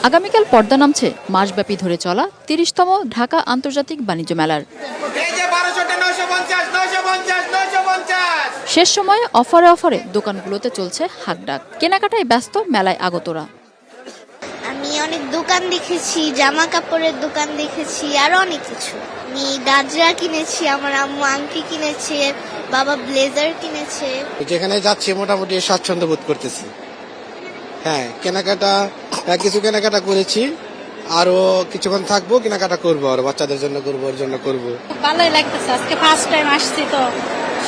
আগামীকাল পর্দা নামছে মাসব্যাপী ধরে চলা ৩০তম ঢাকা আন্তর্জাতিক বাণিজ্য মেলার। শেষ সময়ে অফারে দোকানগুলোতে চলছে হাঁকডাক, কেনাকাটায় ব্যস্ত মেলায় আগতরা। আমি অনেক দোকান দেখেছি, জামা কাপড়ের দোকান দেখেছি, আরো অনেক কিছু। আমি গাজরা কিনেছি, আমার আম্মু আংটি কিনেছে, বাবা ব্লেজার কিনেছে। যেখানে যাচ্ছি মোটামুটি স্বাচ্ছন্দ্য বোধ করতেছি। হ্যাঁ, কিছু কেনাকাটা করেছি, আরো কিছুক্ষণ থাকবো, কেনাকাটা করবো, আর বাচ্চাদের জন্য করবো, ওর জন্য করবো। ভালোই লাগতেছে, আজকে ফার্স্ট টাইম আসছি তো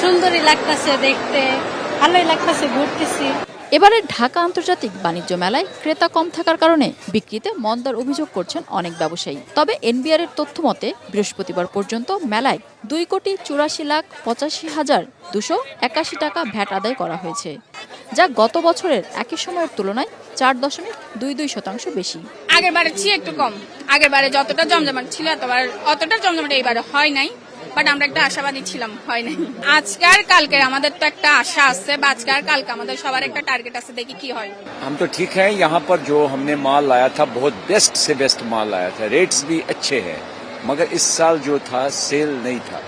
সুন্দরই লাগতেছে দেখতে, ভালোই লাগতেছে, ঘুরতেছি। এবারে ঢাকা আন্তর্জাতিক বাণিজ্য মেলায় ক্রেতা কম থাকার কারণে বিক্রিতে মন্দার অভিযোগ করছেন অনেক ব্যবসায়ী। তবে এনবিআর এর তথ্য মতে বৃহস্পতিবার পর্যন্ত মেলায় ২,৮৪,২৮১ টাকা ভ্যাট আদায় করা হয়েছে, যা গত বছরের একই সময়ের তুলনায় ৪.22% বেশি। আগের বারের চেয়ে একটু কম। আগের বারে যতটা জমজমাট ছিল অতটা জমজমাট এইবারে হয় নাই, বাট আমরা একটা আশাবাদী ছিলাম, হয় নাই। আজকে আর কালকে আমাদের তো একটা আশা আছে, বা আজকে আর কালকে আমাদের সবার একটা টার্গেট আছে, দেখি কি হয়। हम तो ठीक है, यहाँ पर जो हमने माल लाया था बहुत बेस्ट से बेस्ट माल लाया था, रेट्स भी अच्छे हैं, मगर इस साल जो था सेल नहीं था,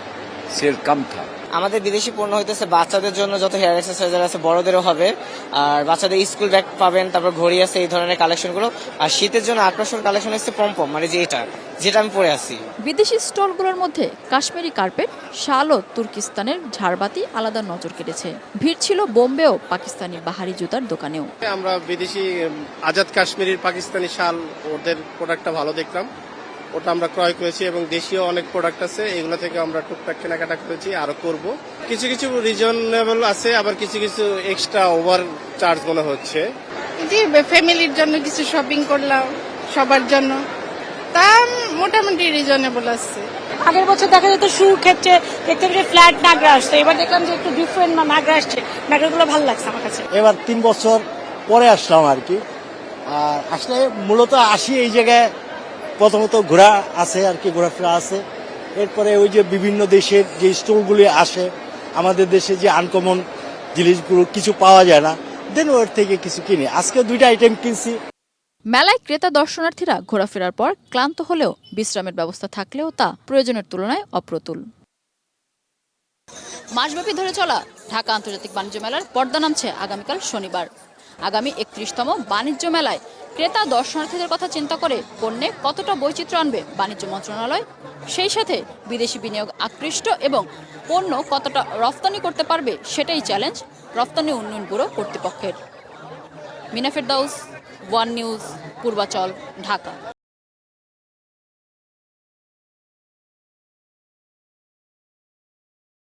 सेल कम था। আমাদের বিদেশি পণ্য হইতেছে বাচ্চাদের জন্য যত হেয়ার এক্সারসাইজার আছে বড়দেরও হবে, আর বাচ্চাদের স্কুল ব্যাগ পাবেন, তারপর ঘড়ি আছে, এই ধরনের কালেকশনগুলো। আর শীতের জন্য আকর্ষণ কালেকশন হচ্ছে পমপম, মানে যেটা আমি পরে আছি। বিদেশি স্টলগুলোর মধ্যে কাশ্মীরি কার্পেট, শাল ও তুর্কিস্তানের ঝাড়বাতি আলাদা নজর কেড়েছে। ভিড় ছিল বোম্বে ও পাকিস্তানি বাহারি জুতার দোকানেও। আমরা বিদেশি আজাদ কাশ্মীরের পাকিস্তানি শাল, ওদের প্রোডাক্টটা ভালো দেখলাম, ওটা আমরা ক্রয় করেছি, এবং দেশীয় অনেক প্রোডাক্ট আছে, এগুলো থেকে আমরা টুকটাক কেনাকাটা করেছি, আরো করব। কিছু কিছু রিজনেবল আছে, আবার কিছু কিছু এক্সট্রা ওভার চার্জ মনে হচ্ছে। ফ্যামিলির জন্য কিছু শপিং করলাম, সবার জন্য দাম মোটামুটি রিজনেবল আছে। আগের বছর দেখা যেত শু ক্ষেত্রে দেখতে ফ্ল্যাট নাগরা আসছে, এবার দেখলাম যে একটু ডিফারেন্ট নাগরা আসছে, নাগরাগুলো ভালো লাগছে আমার কাছে। এবার 3 বছর পরে আসলাম আর কি। আর আসলে মূলত আসি এই জায়গায় প্রথমত ঘোরা আছে আর কি, ঘোরাফেরা আছে। এরপরে ওই যে বিভিন্ন দেশের যে স্টোরগুলি আসে, আমাদের দেশে যে আনকমন জিনিসগুলো কিছু পাওয়া যায় না, দেন ওর থেকে কিছু কিনি। আজকে 2টা আইটেম কিনছি। মেলায় ক্রেতা দর্শনার্থীরা ঘোরাফেরার পর ক্লান্ত হলেও বিশ্রামের ব্যবস্থা থাকলেও তা প্রয়োজনের তুলনায় অপ্রতুল। মাসব্যাপী ধরে চলা ঢাকা আন্তর্জাতিক বাণিজ্য মেলার পর্দা নামছে আগামীকাল শনিবার। আগামী 31তম বাণিজ্য মেলায় ক্রেতা দর্শনার্থীদের কথা চিন্তা করে পণ্যে কতটা বৈচিত্র্য আনবে বাণিজ্য মন্ত্রণালয়, সেই সাথে বিদেশি বিনিয়োগ আকৃষ্ট এবং পণ্য কতটা রফতানি করতে পারবে সেটাই চ্যালেঞ্জ রফতানি উন্নয়ন ব্যুরো কর্তৃপক্ষের। মিনা ফেরদাউস, ওয়ান নিউজ, পূর্বাচল, ঢাকা।